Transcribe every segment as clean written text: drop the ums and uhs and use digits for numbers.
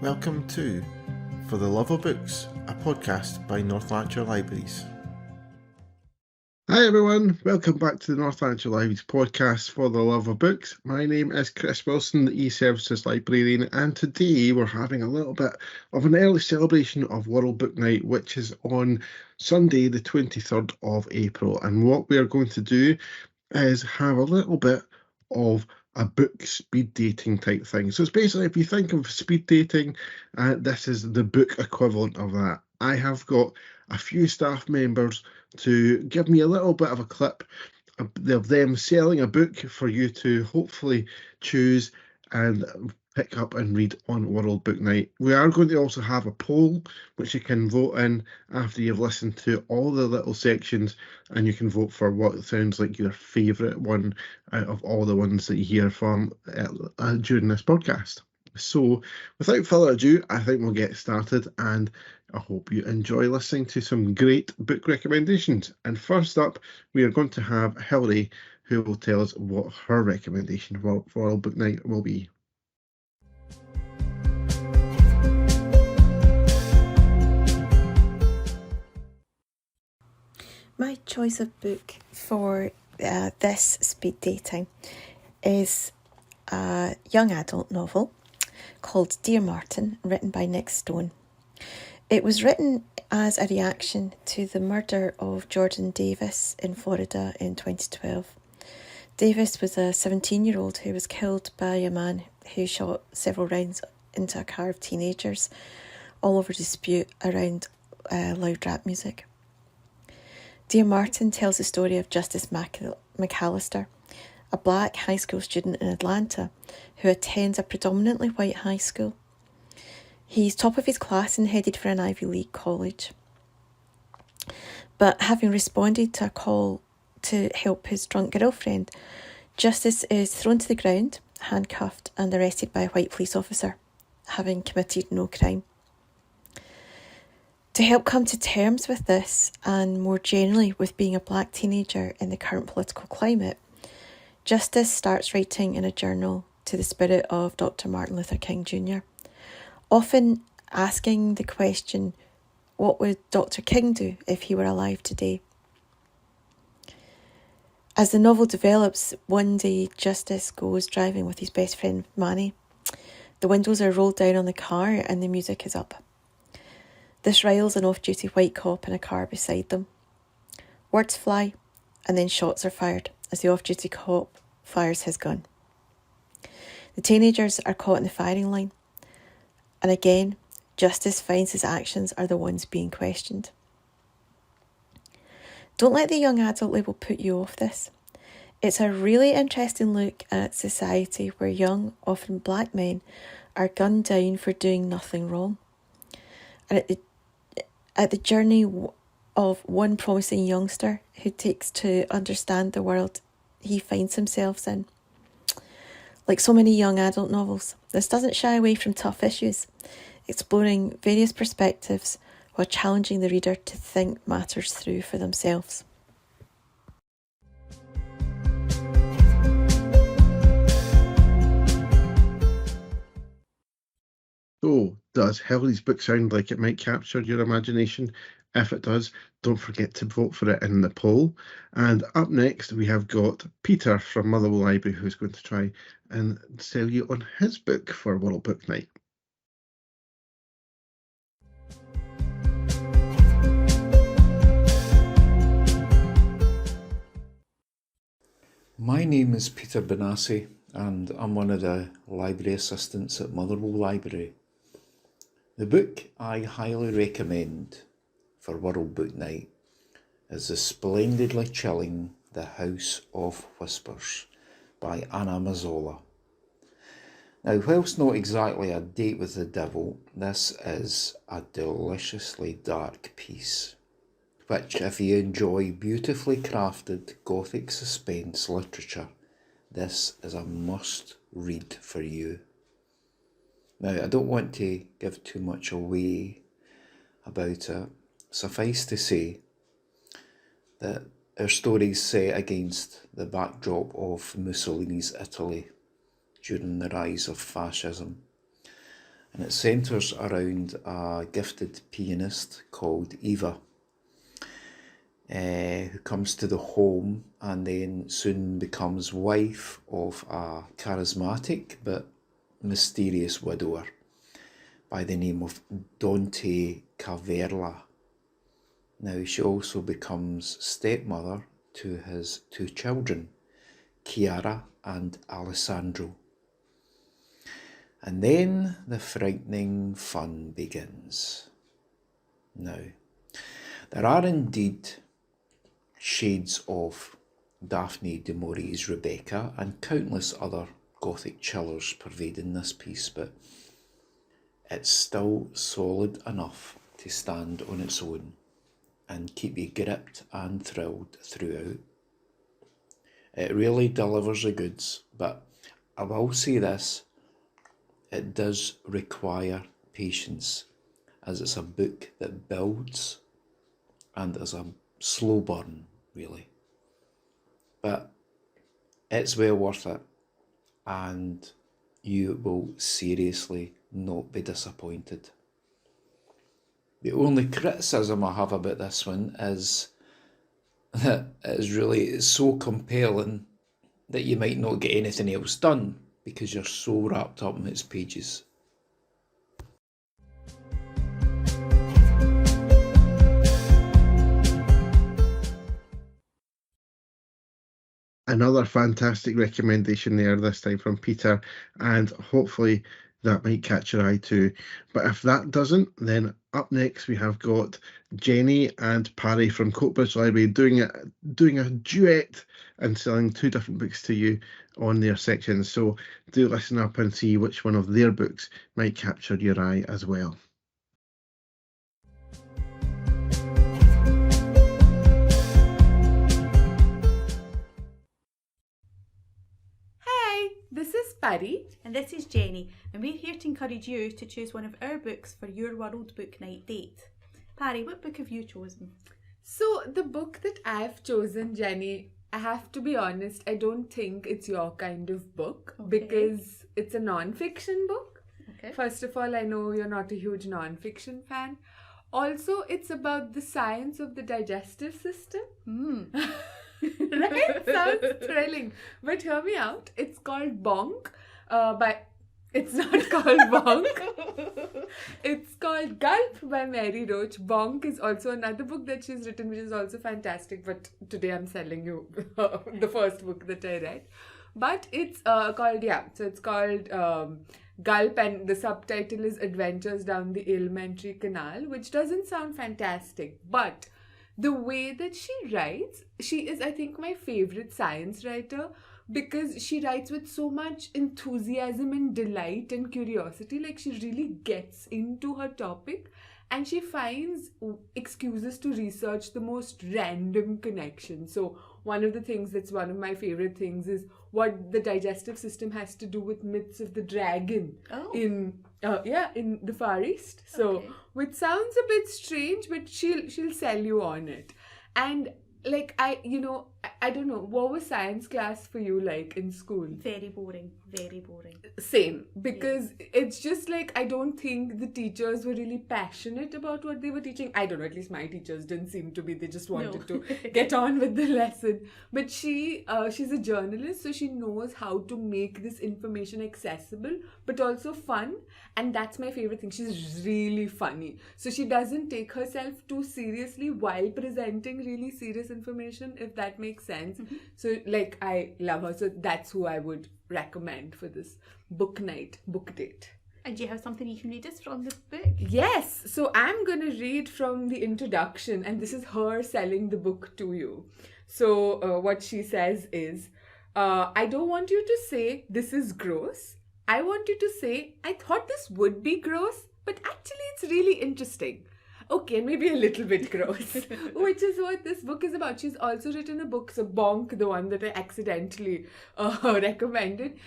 Welcome to For the Love of Books, a podcast by Lanarkshire Libraries. Hi everyone, welcome back to the Lanarkshire Libraries podcast For the Love of Books. My name is Chris Wilson, the E-Services Librarian, and today we're having a little bit of an early celebration of World Book Night, which is on Sunday the 23rd of April. And what we are going to do is have a little bit of a book speed dating type thing. So it's basically, if you think of speed dating, this is the book equivalent of that. I have got a few staff members to give me a little bit of a clip of them selling a book for you to hopefully choose and pick up and read on World Book Night. We are going to also have a poll which you can vote in after you've listened to all the little sections, and you can vote for what sounds like your favourite one out of all the ones that you hear from during this podcast. So without further ado, I think we'll get started, and I hope you enjoy listening to some great book recommendations. And first up, we are going to have Hilary, who will tell us what her recommendation for World Book Night will be. My choice of book for this speed dating is a young adult novel called Dear Martin, written by Nick Stone. It was written as a reaction to the murder of Jordan Davis in Florida in 2012. Davis was a 17-year-old who was killed by a man who shot several rounds into a car of teenagers, all over dispute around loud rap music. Dear Martin tells the story of Justice McAllister, a black high school student in Atlanta who attends a predominantly white high school. He's top of his class and headed for an Ivy League college. But having responded to a call to help his drunk girlfriend, Justice is thrown to the ground, handcuffed and arrested by a white police officer, having committed no crime. To help come to terms with this, and more generally with being a black teenager in the current political climate, Justice starts writing in a journal to the spirit of Dr. Martin Luther King Jr., often asking the question, what would Dr. King do if he were alive today? As the novel develops, one day Justice goes driving with his best friend Manny. The windows are rolled down on the car and the music is up. This riles an off-duty white cop in a car beside them. Words fly, and then shots are fired as the off-duty cop fires his gun. The teenagers are caught in the firing line, and again, Justice finds his actions are the ones being questioned. Don't let the young adult label put you off this. It's a really interesting look at society where young, often black men, are gunned down for doing nothing wrong. And at the journey of one promising youngster who takes to understand the world he finds himself in. Like so many young adult novels, this doesn't shy away from tough issues, exploring various perspectives while challenging the reader to think matters through for themselves. So, does Hilary's book sound like it might capture your imagination? If it does, don't forget to vote for it in the poll. And up next, we have got Peter from Motherwell Library, who's going to try and sell you on his book for World Book Night. My name is Peter Benassi, and I'm one of the library assistants at Motherwell Library. The book I highly recommend for World Book Night is the splendidly chilling The House of Whispers by Anna Mazzola. Now, whilst not exactly a date with the devil, this is a deliciously dark piece, which, if you enjoy beautifully crafted Gothic suspense literature, this is a must-read for you. Now, I don't want to give too much away about it. Suffice to say that our story is set against the backdrop of Mussolini's Italy during the rise of fascism. and it centres around a gifted pianist called Eva, who comes to the home and then soon becomes wife of a charismatic but mysterious widower by the name of Dante Caverla. Now, she also becomes stepmother to his 2 children, Chiara and Alessandro. And then the frightening fun begins. Now, there are indeed shades of Daphne du Maurier's Rebecca and countless other Gothic chillers pervading this piece, but it's still solid enough to stand on its own and keep you gripped and thrilled throughout. It really delivers the goods, but I will say this, it does require patience, as it's a book that builds and is a slow burn, really. But it's well worth it, and you will seriously not be disappointed. The only criticism I have about this one is that it's so compelling that you might not get anything else done because you're so wrapped up in its pages. Another fantastic recommendation there, this time from Peter, and hopefully that might catch your eye too. But if that doesn't, then up next we have got Jennie and Pari from Coatbridge Library doing a duet and selling 2 different books to you on their sections. So do listen up and see which one of their books might capture your eye as well. This is Pari. And this is Jennie, and we're here to encourage you to choose one of our books for your World Book Night date. Pari, what book have you chosen? So the book that I've chosen, Jennie, I have to be honest, I don't think it's your kind of book because it's a non-fiction book. Okay. First of all, I know you're not a huge non-fiction fan. Also, it's about the science of the digestive system. Right? Sounds thrilling. But hear me out. It's called Bonk. It's not called Bonk. It's called Gulp by Mary Roach. Bonk is also another book that she's written, which is also fantastic. But today I'm selling you the first book that I read. But it's called Gulp, and the subtitle is Adventures Down the Alimentary Canal, which doesn't sound fantastic, but the way that she writes, she is, I think, my favorite science writer because she writes with so much enthusiasm and delight and curiosity. Like, she really gets into her topic and she finds excuses to research the most random connections. So one of the things that's one of my favorite things is what the digestive system has to do with myths of the dragon in the Far East. So which sounds a bit strange, but she'll sell you on it. And like, I don't know, what was science class for you like in school? Very boring. Same, because it's just like, I don't think the teachers were really passionate about what they were teaching. I don't know, at least my teachers didn't seem to be. They just wanted to get on with the lesson. But she's a journalist, so she knows how to make this information accessible but also fun, and that's my favorite thing. She's really funny, so she doesn't take herself too seriously while presenting really serious information, if that makes sense. So like, I love her, so that's who I would recommend for this book date. And do you have something you can read us from the book? Yes, so I'm going to read from the introduction, and this is her selling the book to you. So what she says is, I don't want you to say this is gross. I want you to say, I thought this would be gross, but actually it's really interesting. Okay, maybe a little bit gross, which is what this book is about. She's also written a book, so Bonk, the one that I accidentally recommended,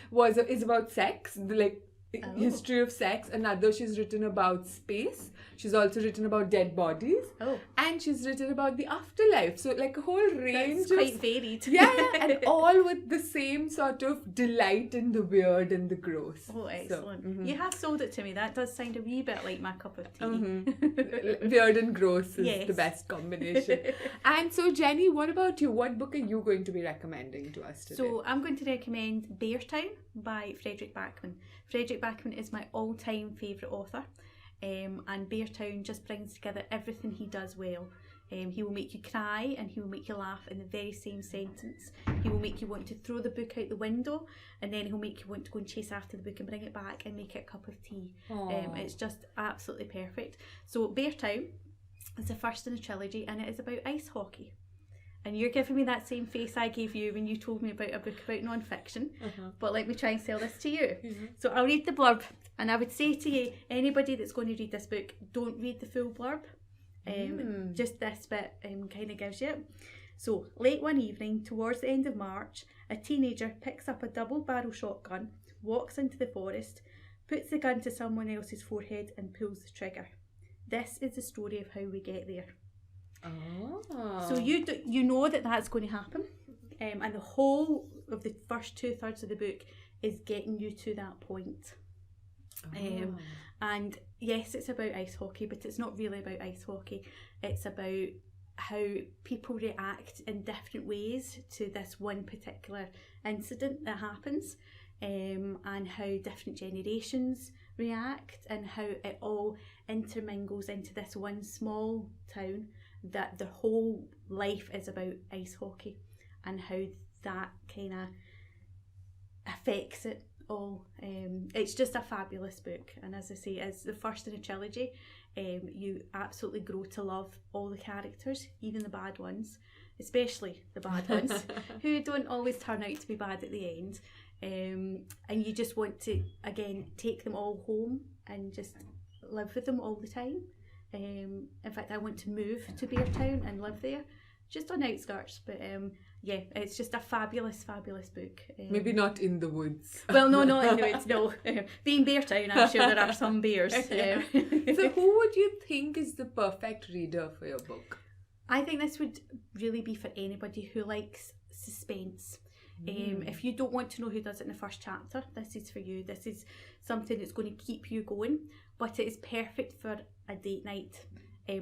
is about sex. Like, history of sex. Another, she's written about space. She's also written about dead bodies. Oh. And she's written about the afterlife. So like a whole range That's quite varied. yeah, and all with the same sort of delight in the weird and the gross. Oh, excellent. So, You have sold it to me. That does sound a wee bit like my cup of tea. Weird and gross is Yes. the best combination. And so, Jenny, what about you? What book are you going to be recommending to us today? So I'm going to recommend Beartown by Frederick Backman. Frederick Backman is my all-time favourite author. And Beartown just brings together everything he does well. He will make you cry and he will make you laugh in the very same sentence. He will make you want to throw the book out the window, and then he'll make you want to go and chase after the book and bring it back and make it a cup of tea. It's just absolutely perfect. So Beartown is the first in a trilogy, and it is about ice hockey. And you're giving me that same face I gave you when you told me about a book about non-fiction. But let me try and sell this to you. So I'll read the blurb, and I would say to you, anybody that's going to read this book, don't read the full blurb. Just this bit kind of gives you it. So, late one evening, towards the end of March, a teenager picks up a double-barrel shotgun, walks into the forest, puts the gun to someone else's forehead and pulls the trigger. This is the story of how we get there. So you know that that's going to happen, and the whole of the first 2/3 of the book is getting you to that point. And yes, it's about ice hockey, but it's not really about ice hockey. It's about how people react in different ways to this one particular incident that happens, and how different generations react, and how it all intermingles into this one small town that their whole life is about ice hockey, and how that kind of affects it all. It's just a fabulous book, and as I say, it's the first in a trilogy. You absolutely grow to love all the characters, even the bad ones, especially the bad ones, who don't always turn out to be bad at the end. And you just want to, again, take them all home and just live with them all the time. In fact, I want to move to Beartown and live there, just on the outskirts. But yeah, it's just a fabulous, fabulous book. Maybe not in the woods. Well, no, not in the woods, no. Being Beartown, I'm sure there are some bears. So who would you think is the perfect reader for your book? I think this would really be for anybody who likes suspense. If you don't want to know who does it in the first chapter, this is for you. This is something that's going to keep you going, but it is perfect for a date night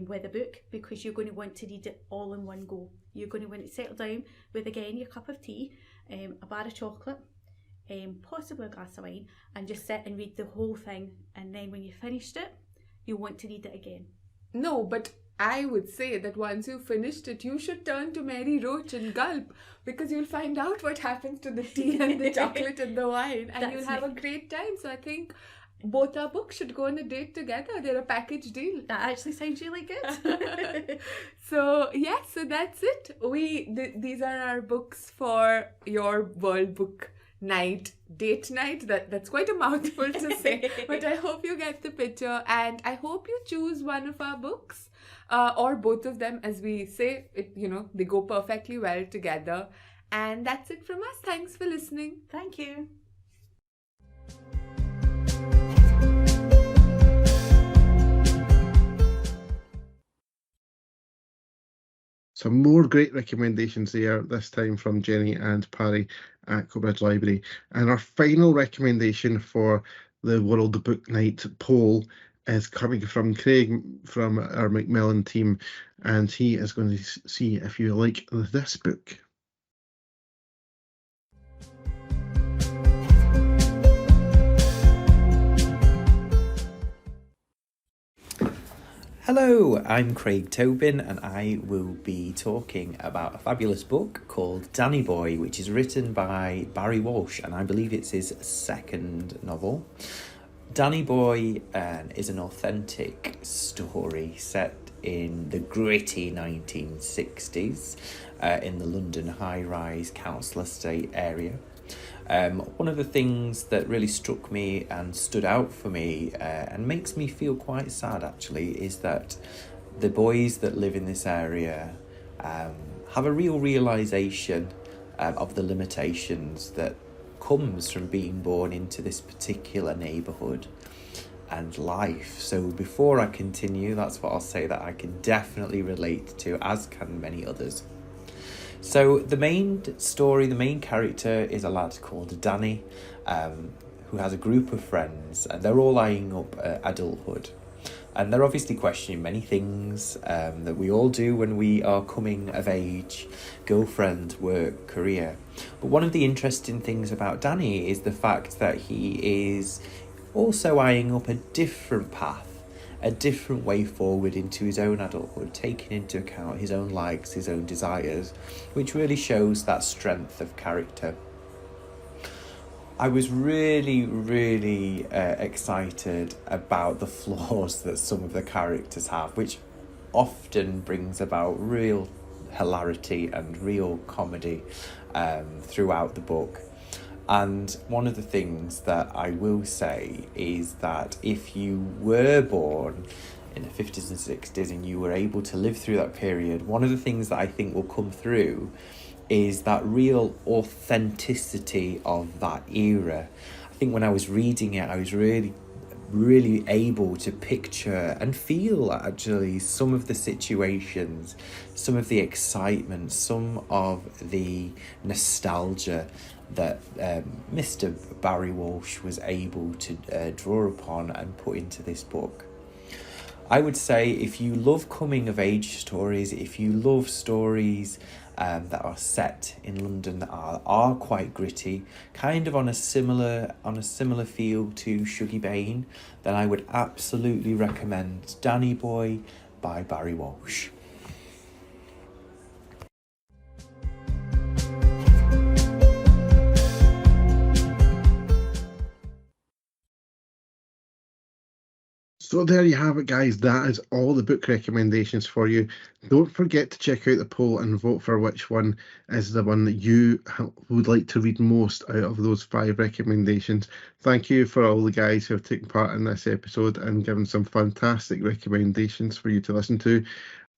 with a book, because you're going to want to read it all in one go. You're going to want to settle down with, again, your cup of tea, a bar of chocolate, possibly a glass of wine, and just sit and read the whole thing. And then when you've finished it, you'll want to read it again. No, but I would say that once you've finished it, you should turn to Mary Roach and gulp, because you'll find out what happens to the tea and the chocolate and the wine, and you'll have a great time. So I think both our books should go on a date together. They're a package deal. That actually sounds really good. So yes, so that's it. These are our books for your World Book Night, date night. That's quite a mouthful to say, but I hope you get the picture, and I hope you choose one of our books, or both of them. As we say, they go perfectly well together. And that's it from us. Thanks for listening. Thank you. Some more great recommendations there, this time from Jennie and Pari at Coatbridge Library. And our final recommendation for the World Book Night poll is coming from Craig from our Macmillan team, and he is going to see if you like this book. Hello, I'm Craig Tobin, and I will be talking about a fabulous book called Danny Boy, which is written by Barry Walsh, and I believe it's his second novel. Danny Boy is an authentic story set in the gritty 1960s in the London high-rise council estate area. One of the things that really struck me and stood out for me and makes me feel quite sad actually is that the boys that live in this area have a real realisation of the limitations that comes from being born into this particular neighbourhood and life. So before I continue, that's what I'll say that I can definitely relate to, as can many others. So the main story, the main character is a lad called Danny, who has a group of friends, and they're all eyeing up adulthood. And they're obviously questioning many things that we all do when we are coming of age: girlfriend, work, career. But one of the interesting things about Danny is the fact that he is also eyeing up a different path, a different way forward into his own adulthood, taking into account his own likes, his own desires, which really shows that strength of character. I was really excited about the flaws that some of the characters have, which often brings about real hilarity and real comedy throughout the book. And one of the things that I will say is that if you were born in the 50s and 60s and you were able to live through that period, one of the things that I think will come through is that real authenticity of that era. I think when I was reading it, I was really able to picture and feel actually some of the situations, some of the excitement, some of the nostalgia that Mr. Barry Walsh was able to draw upon and put into this book. I would say if you love coming of age stories, if you love stories that are set in London that are quite gritty, kind of on a similar feel to Shuggie Bain, then I would absolutely recommend Danny Boy by Barry Walsh. So there you have it, guys. That is all the book recommendations for you. Don't forget to check out the poll and vote for which one is the one that you would like to read most out of those 5 recommendations. Thank you for all the guys who have taken part in this episode and given some fantastic recommendations for you to listen to.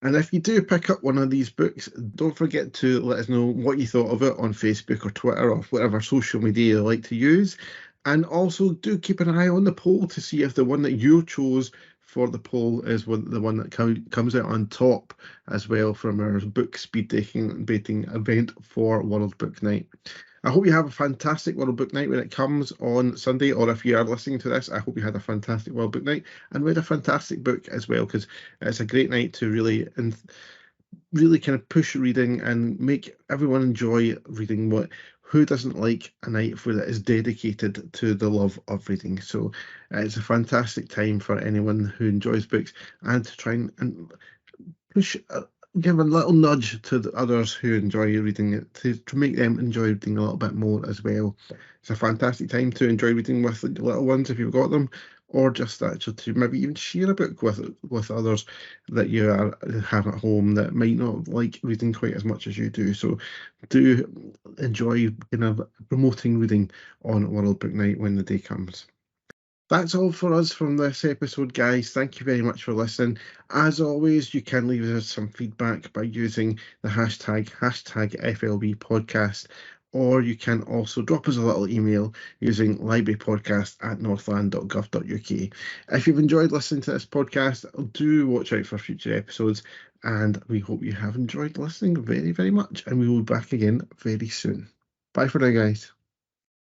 And if you do pick up one of these books, don't forget to let us know what you thought of it on Facebook or Twitter or whatever social media you like to use. And also do keep an eye on the poll to see if the one that you chose for the poll is the one that comes out on top as well from our book speed dating event for World Book Night. I hope you have a fantastic World Book Night when it comes on Sunday, or if you are listening to this, I hope you had a fantastic World Book Night and read a fantastic book as well, because it's a great night to really kind of push reading and make everyone enjoy reading. Who doesn't like a night that is dedicated to the love of reading? So it's a fantastic time for anyone who enjoys books, and to try and push, give a little nudge to the others who enjoy reading it, to make them enjoy reading a little bit more as well. It's a fantastic time to enjoy reading with the little ones if you've got them, or just actually to maybe even share a book with others that you have at home that might not like reading quite as much as you do. So do enjoy kind of promoting reading on World Book Night when the day comes. That's all for us from this episode, guys. Thank you very much for listening. As always, you can leave us some feedback by using the hashtag FLB podcast, or you can also drop us a little email using librarypodcast@northland.gov.uk. If you've enjoyed listening to this podcast, do watch out for future episodes, and we hope you have enjoyed listening very, very much, and we will be back again very soon. Bye for now, guys.